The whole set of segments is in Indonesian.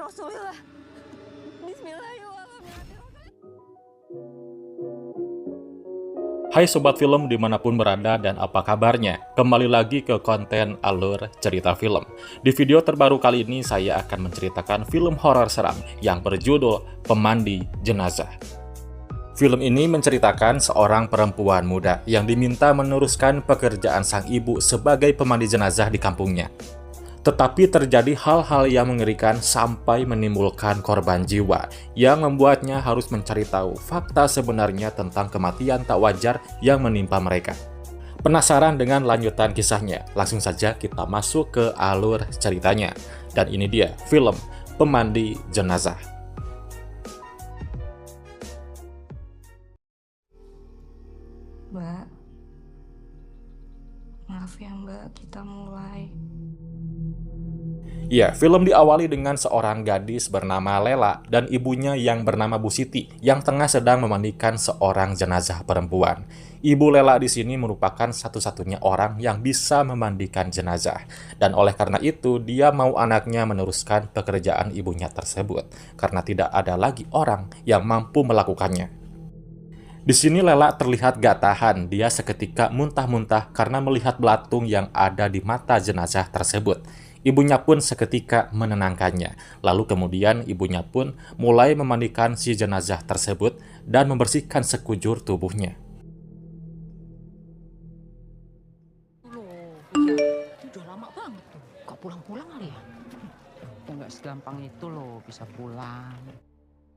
Rasulillah. Bismillahirrahmanirrahim. Hai Sobat Film dimanapun berada dan apa kabarnya? Kembali lagi ke konten alur cerita film. Di video terbaru kali ini saya akan menceritakan film horor seram yang berjudul Pemandi Jenazah. Film ini menceritakan seorang perempuan muda yang diminta meneruskan pekerjaan sang ibu sebagai pemandi jenazah di kampungnya. Tetapi terjadi hal-hal yang mengerikan sampai menimbulkan korban jiwa yang membuatnya harus mencari tahu fakta sebenarnya tentang kematian tak wajar yang menimpa mereka. Penasaran dengan lanjutan kisahnya? Langsung saja kita masuk ke alur ceritanya. Dan ini dia film Pemandi Jenazah. Mbak, maaf ya Mbak, kita mulai. Ya, film diawali dengan seorang gadis bernama Lela dan ibunya yang bernama Bu Siti yang tengah sedang memandikan seorang jenazah perempuan. Ibu Lela di sini merupakan satu-satunya orang yang bisa memandikan jenazah. Dan oleh karena itu, dia mau anaknya meneruskan pekerjaan ibunya tersebut karena tidak ada lagi orang yang mampu melakukannya. Di sini Lela terlihat gak tahan, dia seketika muntah-muntah karena melihat belatung yang ada di mata jenazah tersebut. Ibunya pun seketika menenangkannya. Lalu kemudian ibunya pun mulai memandikan si jenazah tersebut dan membersihkan sekujur tubuhnya. Loh, iya, udah lama banget tuh. Kok pulang-pulang kali ya? Kok nggak segampang itu loh bisa pulang.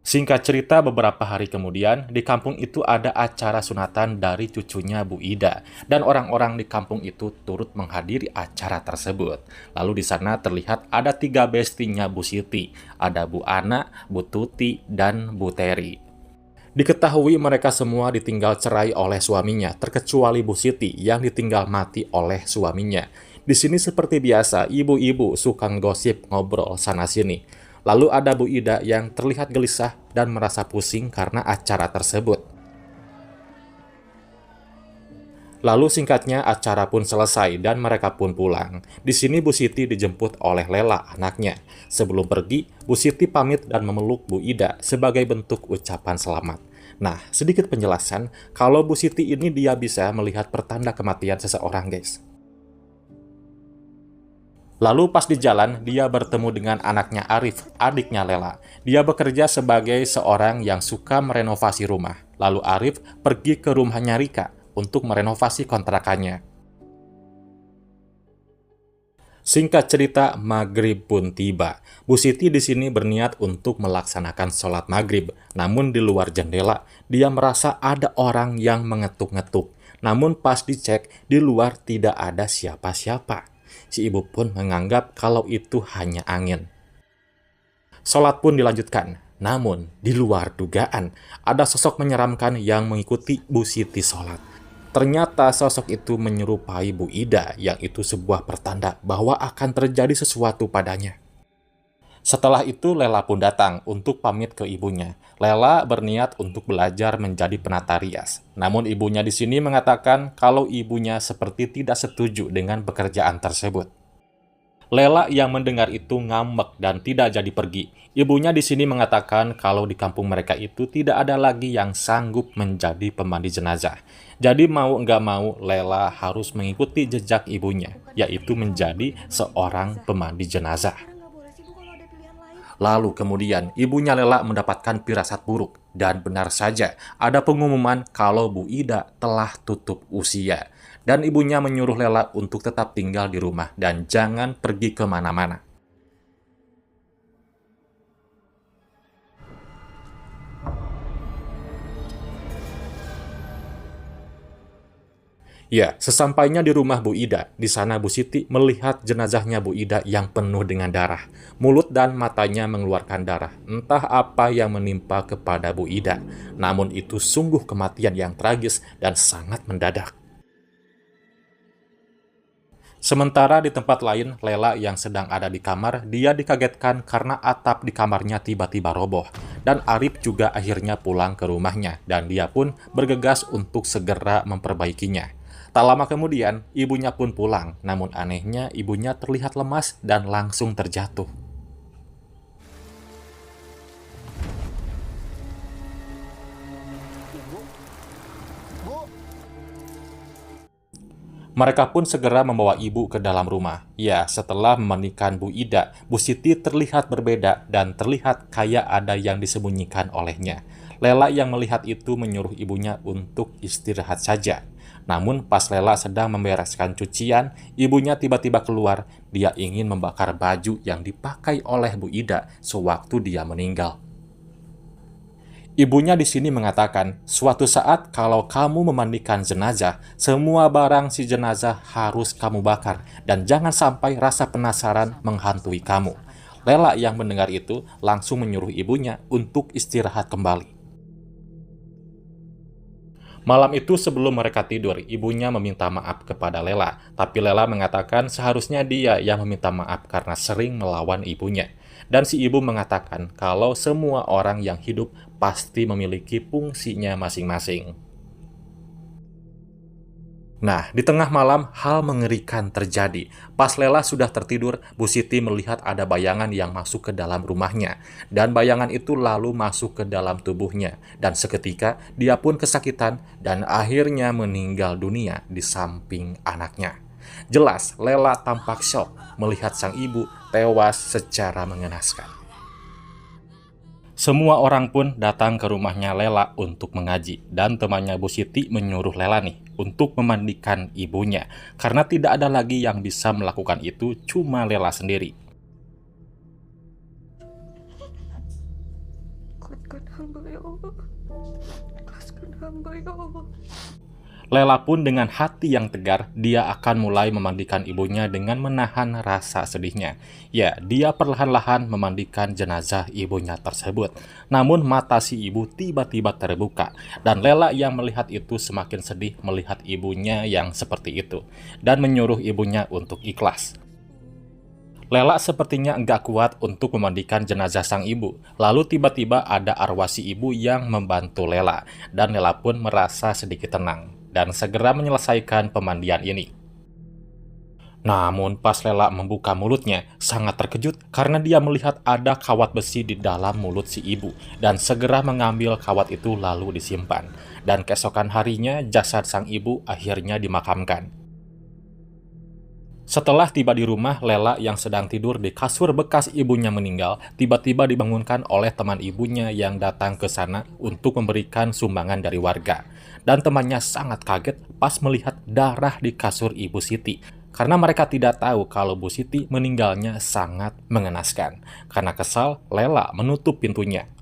Singkat cerita, beberapa hari kemudian, di kampung itu ada acara sunatan dari cucunya Bu Ida, dan orang-orang di kampung itu turut menghadiri acara tersebut. Lalu di sana terlihat ada 3 bestinya Bu Siti, ada Bu Ana, Bu Tuti, dan Bu Teri. Diketahui mereka semua ditinggal cerai oleh suaminya, terkecuali Bu Siti yang ditinggal mati oleh suaminya. Di sini seperti biasa, ibu-ibu suka gosip ngobrol sana-sini. Lalu ada Bu Ida yang terlihat gelisah dan merasa pusing karena acara tersebut. Lalu singkatnya acara pun selesai dan mereka pun pulang. Di sini Bu Siti dijemput oleh Lela, anaknya. Sebelum pergi, Bu Siti pamit dan memeluk Bu Ida sebagai bentuk ucapan selamat. Nah, sedikit penjelasan, kalau Bu Siti ini dia bisa melihat pertanda kematian seseorang, guys. Lalu pas di jalan, dia bertemu dengan anaknya Arif, adiknya Lela. Dia bekerja sebagai seorang yang suka merenovasi rumah. Lalu Arif pergi ke rumahnya Rika untuk merenovasi kontrakannya. Singkat cerita, maghrib pun tiba. Bu Siti di sini berniat untuk melaksanakan sholat maghrib. Namun di luar jendela, dia merasa ada orang yang mengetuk-ngetuk. Namun pas dicek, di luar tidak ada siapa-siapa. Si ibu pun menganggap kalau itu hanya angin. Sholat pun dilanjutkan. Namun, di luar dugaan, ada sosok menyeramkan yang mengikuti Bu Siti sholat. Ternyata sosok itu menyerupai Bu Ida, yang itu sebuah pertanda bahwa akan terjadi sesuatu padanya. Setelah itu, Lela pun datang untuk pamit ke ibunya. Lela berniat untuk belajar menjadi penata rias. Namun ibunya di sini mengatakan kalau ibunya seperti tidak setuju dengan pekerjaan tersebut. Lela yang mendengar itu ngambek dan tidak jadi pergi. Ibunya di sini mengatakan kalau di kampung mereka itu tidak ada lagi yang sanggup menjadi pemandi jenazah. Jadi mau nggak mau Lela harus mengikuti jejak ibunya, yaitu menjadi seorang pemandi jenazah. Lalu kemudian ibunya Lela mendapatkan firasat buruk dan benar saja ada pengumuman kalau Bu Ida telah tutup usia. Dan ibunya menyuruh Lela untuk tetap tinggal di rumah dan jangan pergi kemana-mana. Ya, sesampainya di rumah Bu Ida, di sana Bu Siti melihat jenazahnya Bu Ida yang penuh dengan darah. Mulut dan matanya mengeluarkan darah. Entah apa yang menimpa kepada Bu Ida. Namun itu sungguh kematian yang tragis dan sangat mendadak. Sementara di tempat lain, Lela yang sedang ada di kamar, dia dikagetkan karena atap di kamarnya tiba-tiba roboh. Dan Arif juga akhirnya pulang ke rumahnya, dan dia pun bergegas untuk segera memperbaikinya. Tak lama kemudian, ibunya pun pulang, namun anehnya ibunya terlihat lemas dan langsung terjatuh. Mereka pun segera membawa ibu ke dalam rumah. Ya, setelah memandikan Bu Ida, Bu Siti terlihat berbeda dan terlihat kayak ada yang disembunyikan olehnya. Lela yang melihat itu menyuruh ibunya untuk istirahat saja. Namun pas Lela sedang membereskan cucian, ibunya tiba-tiba keluar. Dia ingin membakar baju yang dipakai oleh Bu Ida sewaktu dia meninggal. Ibunya di sini mengatakan, suatu saat kalau kamu memandikan jenazah, semua barang si jenazah harus kamu bakar, dan jangan sampai rasa penasaran menghantui kamu. Lela yang mendengar itu langsung menyuruh ibunya untuk istirahat kembali. Malam itu sebelum mereka tidur, ibunya meminta maaf kepada Lela, tapi Lela mengatakan seharusnya dia yang meminta maaf karena sering melawan ibunya. Dan si ibu mengatakan kalau semua orang yang hidup pasti memiliki fungsinya masing-masing. Nah, di tengah malam, hal mengerikan terjadi. Pas Lela sudah tertidur, Bu Siti melihat ada bayangan yang masuk ke dalam rumahnya. Dan bayangan itu lalu masuk ke dalam tubuhnya. Dan seketika, dia pun kesakitan dan akhirnya meninggal dunia di samping anaknya. Jelas, Lela tampak syok melihat sang ibu tewas secara mengenaskan. Semua orang pun datang ke rumahnya Lela untuk mengaji, dan temannya Bu Siti menyuruh Lela nih untuk memandikan ibunya, karena tidak ada lagi yang bisa melakukan itu, cuma Lela sendiri. Kuatkan hamba ya Allah. Ikhlaskan hamba ya Allah. Lela pun dengan hati yang tegar, dia akan mulai memandikan ibunya dengan menahan rasa sedihnya. Ya, dia perlahan-lahan memandikan jenazah ibunya tersebut. Namun mata si ibu tiba-tiba terbuka, dan Lela yang melihat itu semakin sedih melihat ibunya yang seperti itu, dan menyuruh ibunya untuk ikhlas. Lela sepertinya enggak kuat untuk memandikan jenazah sang ibu. Lalu tiba-tiba ada arwah si ibu yang membantu Lela, dan Lela pun merasa sedikit tenang dan segera menyelesaikan pemandian ini. Namun pas Lela membuka mulutnya, sangat terkejut karena dia melihat ada kawat besi di dalam mulut si ibu, dan segera mengambil kawat itu lalu disimpan. Dan keesokan harinya jasad sang ibu akhirnya dimakamkan. Setelah tiba di rumah, Lela yang sedang tidur di kasur bekas ibunya meninggal, tiba-tiba dibangunkan oleh teman ibunya yang datang ke sana untuk memberikan sumbangan dari warga. Dan temannya sangat kaget pas melihat darah di kasur Ibu Siti, karena mereka tidak tahu kalau Bu Siti meninggalnya sangat mengenaskan. Karena kesal, Lela menutup pintunya.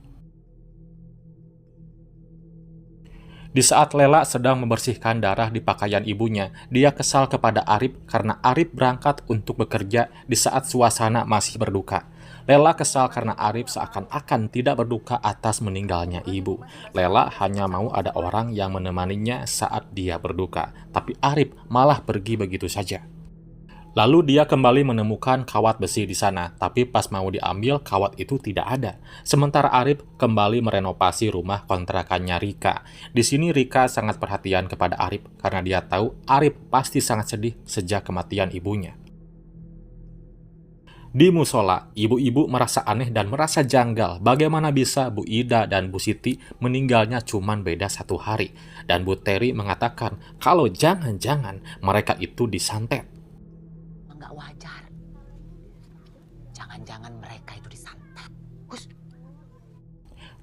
Di saat Lela sedang membersihkan darah di pakaian ibunya, dia kesal kepada Arif karena Arif berangkat untuk bekerja di saat suasana masih berduka. Lela kesal karena Arif seakan-akan tidak berduka atas meninggalnya ibu. Lela hanya mau ada orang yang menemaninya saat dia berduka, tapi Arif malah pergi begitu saja. Lalu dia kembali menemukan kawat besi di sana, tapi pas mau diambil kawat itu tidak ada. Sementara Arif kembali merenovasi rumah kontrakannya Rika. Di sini Rika sangat perhatian kepada Arif karena dia tahu Arif pasti sangat sedih sejak kematian ibunya. Di musola, ibu-ibu merasa aneh dan merasa janggal bagaimana bisa Bu Ida dan Bu Siti meninggalnya cuman beda 1 hari. Dan Bu Teri mengatakan kalau jangan-jangan mereka itu disantet. Nggak wajar. Jangan-jangan mereka itu disantet. Hus.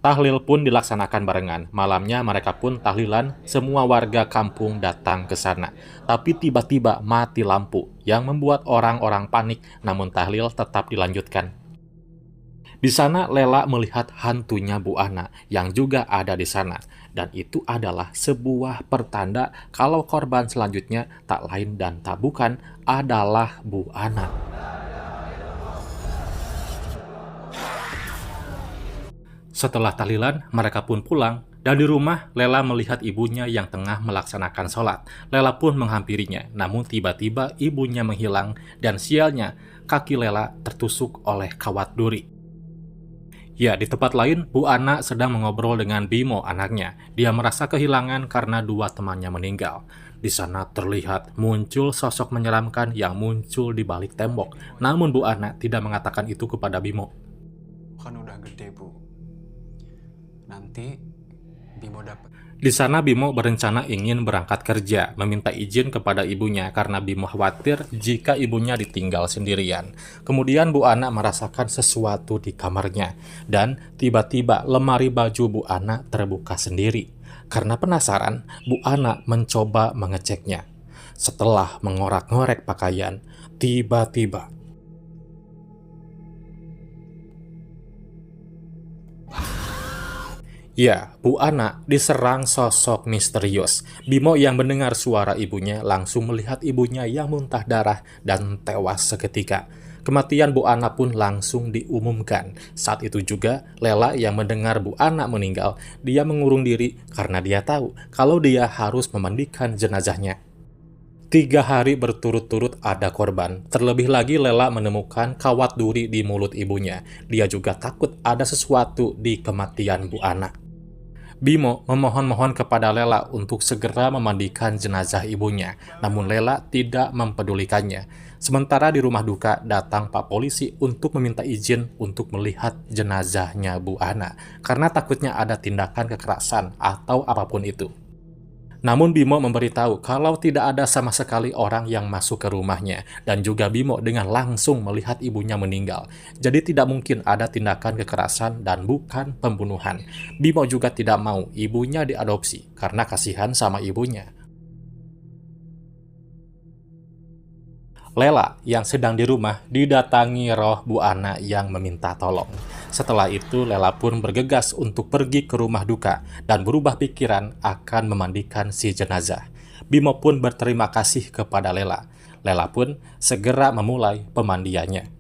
Tahlil pun dilaksanakan barengan. Malamnya mereka pun tahlilan, semua warga kampung datang ke sana. Tapi tiba-tiba mati lampu yang membuat orang-orang panik, namun tahlil tetap dilanjutkan. Di sana Lela melihat hantunya Bu Ana yang juga ada di sana. Dan itu adalah sebuah pertanda kalau korban selanjutnya tak lain dan tak bukan adalah Bu Ana. Setelah tahlilan, mereka pun pulang. Dan di rumah, Lela melihat ibunya yang tengah melaksanakan sholat. Lela pun menghampirinya, namun tiba-tiba ibunya menghilang dan sialnya kaki Lela tertusuk oleh kawat duri. Ya, di tempat lain, Bu Ana sedang mengobrol dengan Bimo, anaknya. Dia merasa kehilangan karena 2 temannya meninggal. Di sana terlihat muncul sosok menyeramkan yang muncul di balik tembok. Namun Bu Ana tidak mengatakan itu kepada Bimo. Kan udah gede, Bu. Nanti Bimo dapat. Di sana Bimo berencana ingin berangkat kerja, meminta izin kepada ibunya karena Bimo khawatir jika ibunya ditinggal sendirian. Kemudian Bu Ana merasakan sesuatu di kamarnya, dan tiba-tiba lemari baju Bu Ana terbuka sendiri. Karena penasaran, Bu Ana mencoba mengeceknya. Setelah mengorak-ngorek pakaian, tiba-tiba ya, Bu Ana diserang sosok misterius. Bimo yang mendengar suara ibunya langsung melihat ibunya yang muntah darah dan tewas seketika. Kematian Bu Ana pun langsung diumumkan. Saat itu juga, Lela yang mendengar Bu Ana meninggal, dia mengurung diri karena dia tahu kalau dia harus memandikan jenazahnya. 3 hari berturut-turut ada korban. Terlebih lagi Lela menemukan kawat duri di mulut ibunya. Dia juga takut ada sesuatu di kematian Bu Ana. Bimo memohon-mohon kepada Lela untuk segera memandikan jenazah ibunya, namun Lela tidak mempedulikannya. Sementara di rumah duka datang Pak Polisi untuk meminta izin untuk melihat jenazahnya Bu Ana, karena takutnya ada tindakan kekerasan atau apapun itu. Namun Bimo memberitahu kalau tidak ada sama sekali orang yang masuk ke rumahnya, dan juga Bimo dengan langsung melihat ibunya meninggal. Jadi tidak mungkin ada tindakan kekerasan dan bukan pembunuhan. Bimo juga tidak mau ibunya diadopsi karena kasihan sama ibunya. Lela yang sedang di rumah didatangi roh Bu Ana yang meminta tolong. Setelah itu Lela pun bergegas untuk pergi ke rumah duka dan berubah pikiran akan memandikan si jenazah. Bimo pun berterima kasih kepada Lela. Lela pun segera memulai pemandiannya.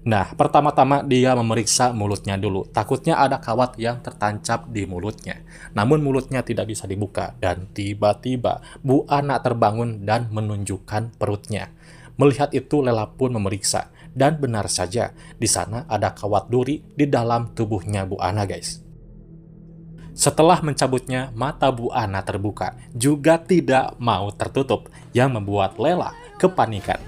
Nah, pertama-tama dia memeriksa mulutnya dulu. Takutnya ada kawat yang tertancap di mulutnya. Namun mulutnya tidak bisa dibuka dan tiba-tiba Bu Ana terbangun dan menunjukkan perutnya. Melihat itu Lela pun memeriksa dan benar saja di sana ada kawat duri di dalam tubuhnya Bu Ana, guys. Setelah mencabutnya, mata Bu Ana terbuka, juga tidak mau tertutup, yang membuat Lela kepanikan.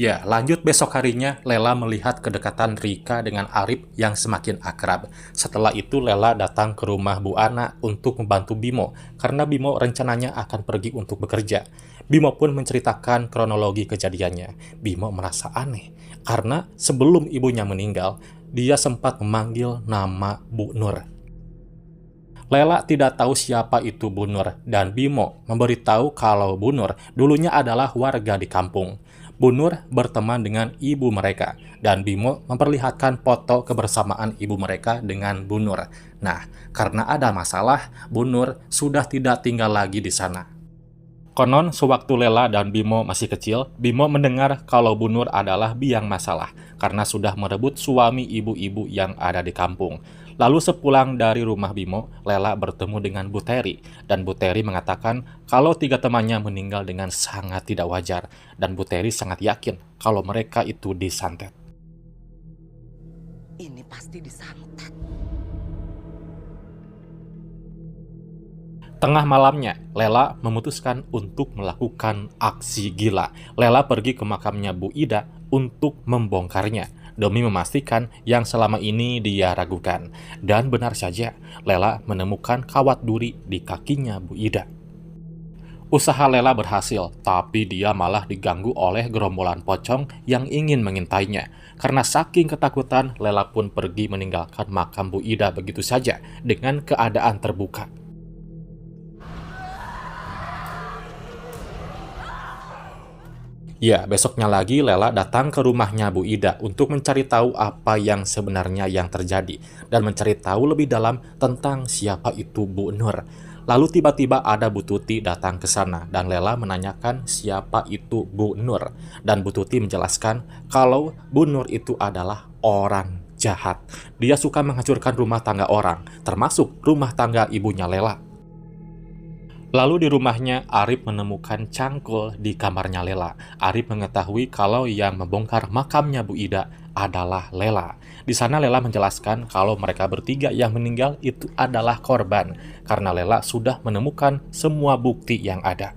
Ya, lanjut besok harinya, Lela melihat kedekatan Rika dengan Arif yang semakin akrab. Setelah itu, Lela datang ke rumah Bu Ana untuk membantu Bimo, karena Bimo rencananya akan pergi untuk bekerja. Bimo pun menceritakan kronologi kejadiannya. Bimo merasa aneh, karena sebelum ibunya meninggal, dia sempat memanggil nama Bu Nur. Lela tidak tahu siapa itu Bu Nur, dan Bimo memberitahu kalau Bu Nur dulunya adalah warga di kampung. Bu Nur berteman dengan ibu mereka, dan Bimo memperlihatkan foto kebersamaan ibu mereka dengan Bu Nur. Nah, karena ada masalah, Bu Nur sudah tidak tinggal lagi di sana. Konon, sewaktu Lela dan Bimo masih kecil, Bimo mendengar kalau Bu Nur adalah biang masalah, karena sudah merebut suami ibu-ibu yang ada di kampung. Lalu sepulang dari rumah Bimo, Lela bertemu dengan Bu Teri, dan Bu Teri mengatakan kalau 3 temannya meninggal dengan sangat tidak wajar, dan Bu Teri sangat yakin kalau mereka itu disantet. Ini pasti disantet. Tengah malamnya, Lela memutuskan untuk melakukan aksi gila. Lela pergi ke makamnya Bu Ida untuk membongkarnya, demi memastikan yang selama ini dia ragukan. Dan benar saja, Lela menemukan kawat duri di kakinya Bu Ida. Usaha Lela berhasil, tapi dia malah diganggu oleh gerombolan pocong yang ingin mengintainya. Karena saking ketakutan, Lela pun pergi meninggalkan makam Bu Ida begitu saja dengan keadaan terbuka. Ya, besoknya lagi Lela datang ke rumahnya Bu Ida untuk mencari tahu apa yang sebenarnya yang terjadi dan mencari tahu lebih dalam tentang siapa itu Bu Nur. Lalu tiba-tiba ada Bu Tuti datang ke sana dan Lela menanyakan siapa itu Bu Nur. Dan Bu Tuti menjelaskan kalau Bu Nur itu adalah orang jahat. Dia suka menghancurkan rumah tangga orang, termasuk rumah tangga ibunya Lela. Lalu di rumahnya, Arif menemukan cangkul di kamarnya Lela. Arif mengetahui kalau yang membongkar makamnya Bu Ida adalah Lela. Di sana Lela menjelaskan kalau mereka bertiga yang meninggal itu adalah korban, karena Lela sudah menemukan semua bukti yang ada.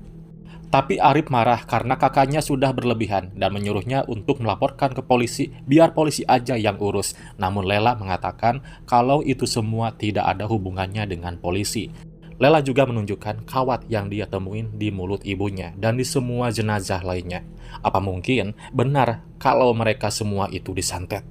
Tapi Arif marah karena kakaknya sudah berlebihan dan menyuruhnya untuk melaporkan ke polisi biar polisi aja yang urus. Namun Lela mengatakan kalau itu semua tidak ada hubungannya dengan polisi. Lela juga menunjukkan kawat yang dia temuin di mulut ibunya dan di semua jenazah lainnya. Apa mungkin benar kalau mereka semua itu disantet?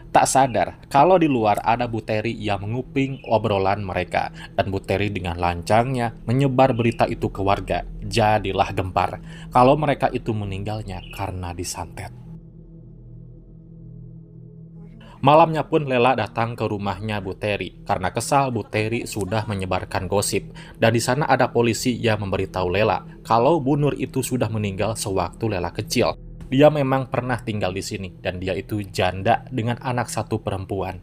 Tak sadar kalau di luar ada Bu Terry yang menguping obrolan mereka, dan Bu Terry dengan lancangnya menyebar berita itu ke warga. Jadilah gempar kalau mereka itu meninggalnya karena disantet. Malamnya pun Lela datang ke rumahnya Bu Terry karena kesal Bu Terry sudah menyebarkan gosip, dan di sana ada polisi yang memberitahu Lela kalau Bu Nur itu sudah meninggal sewaktu Lela kecil. Dia memang pernah tinggal di sini dan dia itu janda dengan anak satu perempuan.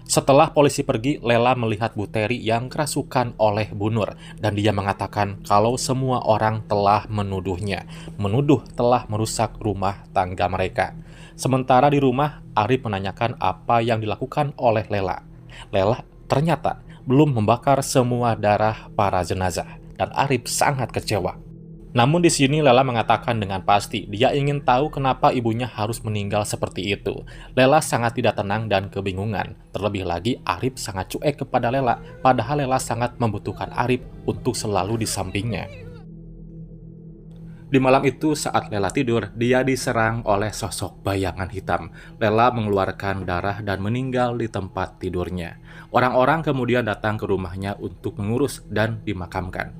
Setelah polisi pergi, Lela melihat Bu Terry yang kerasukan oleh Bu Nur dan dia mengatakan kalau semua orang telah menuduhnya, menuduh telah merusak rumah tangga mereka. Sementara di rumah, Arif menanyakan apa yang dilakukan oleh Lela. Lela ternyata belum membakar semua darah para jenazah dan Arif sangat kecewa. Namun di sini Lela mengatakan dengan pasti dia ingin tahu kenapa ibunya harus meninggal seperti itu. Lela sangat tidak tenang dan kebingungan. Terlebih lagi Arif sangat cuek kepada Lela, padahal Lela sangat membutuhkan Arif untuk selalu di sampingnya. Di malam itu saat Lela tidur, dia diserang oleh sosok bayangan hitam. Lela mengeluarkan darah dan meninggal di tempat tidurnya. Orang-orang kemudian datang ke rumahnya untuk mengurus dan dimakamkan.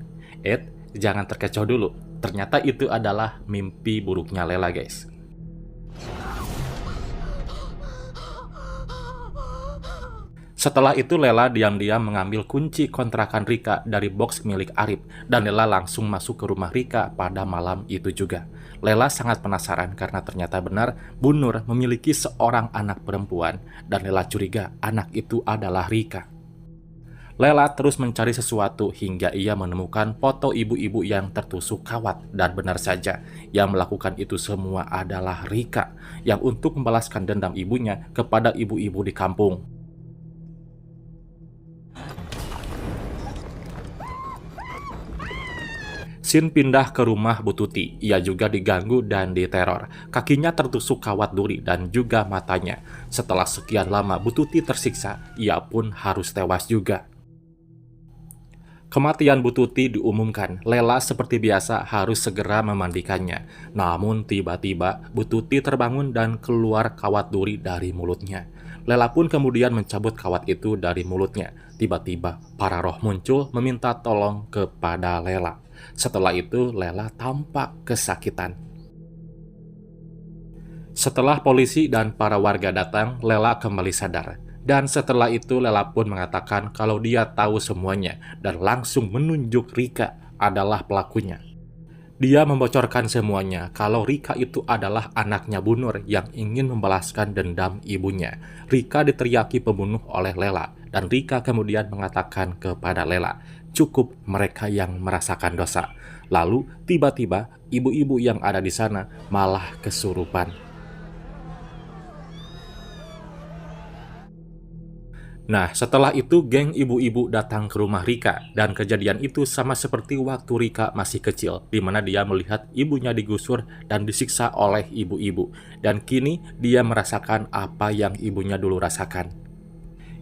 Jangan terkecoh dulu, ternyata itu adalah mimpi buruknya Lela, guys. Setelah itu Lela diam-diam mengambil kunci kontrakan Rika dari box milik Arif, dan Lela langsung masuk ke rumah Rika pada malam itu juga. Lela sangat penasaran karena ternyata benar Bu Nur memiliki seorang anak perempuan, dan Lela curiga anak itu adalah Rika. Lela terus mencari sesuatu hingga ia menemukan foto ibu-ibu yang tertusuk kawat, dan benar saja yang melakukan itu semua adalah Rika yang untuk membalaskan dendam ibunya kepada ibu-ibu di kampung. Sin pindah ke rumah Bu Tuti. Ia juga diganggu dan diteror. Kakinya tertusuk kawat duri dan juga matanya. Setelah sekian lama Bu Tuti tersiksa, ia pun harus tewas juga. Kematian Bu Tuti diumumkan. Lela seperti biasa harus segera memandikannya. Namun tiba-tiba Bu Tuti terbangun dan keluar kawat duri dari mulutnya. Lela pun kemudian mencabut kawat itu dari mulutnya. Tiba-tiba para roh muncul meminta tolong kepada Lela. Setelah itu Lela tampak kesakitan. Setelah polisi dan para warga datang, Lela kembali sadar. Dan setelah itu Lela pun mengatakan kalau dia tahu semuanya dan langsung menunjuk Rika adalah pelakunya. Dia membocorkan semuanya kalau Rika itu adalah anaknya Bu Nur yang ingin membalaskan dendam ibunya. Rika diteriaki pembunuh oleh Lela dan Rika kemudian mengatakan kepada Lela, cukup mereka yang merasakan dosa. Lalu tiba-tiba ibu-ibu yang ada di sana malah kesurupan. Nah, setelah itu geng ibu-ibu datang ke rumah Rika, dan kejadian itu sama seperti waktu Rika masih kecil, di mana dia melihat ibunya digusur dan disiksa oleh ibu-ibu, dan kini dia merasakan apa yang ibunya dulu rasakan.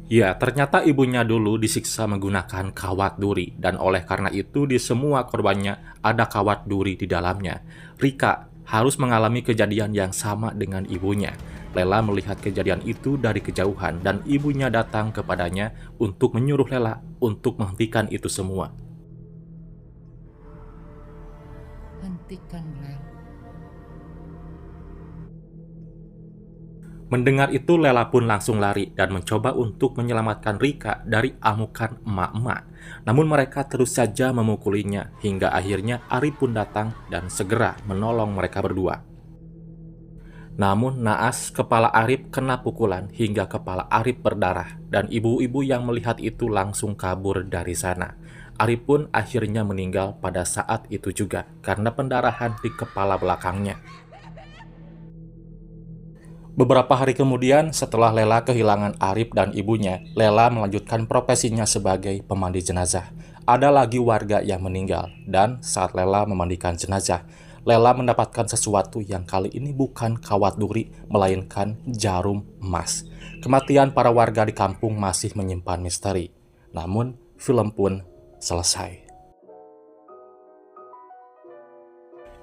Ya, ternyata ibunya dulu disiksa menggunakan kawat duri, dan oleh karena itu di semua korbannya ada kawat duri di dalamnya. Rika harus mengalami kejadian yang sama dengan ibunya. Lela melihat kejadian itu dari kejauhan dan ibunya datang kepadanya untuk menyuruh Lela untuk menghentikan itu semua. Hentikan, Lel. Mendengar itu Lela pun langsung lari dan mencoba untuk menyelamatkan Rika dari amukan emak-emak. Namun mereka terus saja memukulinya hingga akhirnya Arif pun datang dan segera menolong mereka berdua. Namun naas kepala Arif kena pukulan hingga kepala Arif berdarah dan ibu-ibu yang melihat itu langsung kabur dari sana. Arif pun akhirnya meninggal pada saat itu juga karena pendarahan di kepala belakangnya. Beberapa hari kemudian setelah Lela kehilangan Arif dan ibunya, Lela melanjutkan profesinya sebagai pemandi jenazah. ada lagi warga yang meninggal, dan saat Lela memandikan jenazah, Lela mendapatkan sesuatu yang kali ini bukan kawat duri, melainkan jarum emas. Kematian para warga di kampung masih menyimpan misteri. Namun, film pun selesai.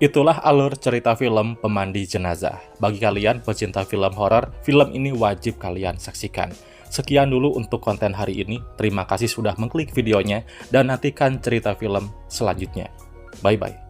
Itulah alur cerita film Pemandi Jenazah. Bagi kalian pecinta film horor, film ini wajib kalian saksikan. Sekian dulu untuk konten hari ini. Terima kasih sudah mengklik videonya dan nantikan cerita film selanjutnya. Bye-bye.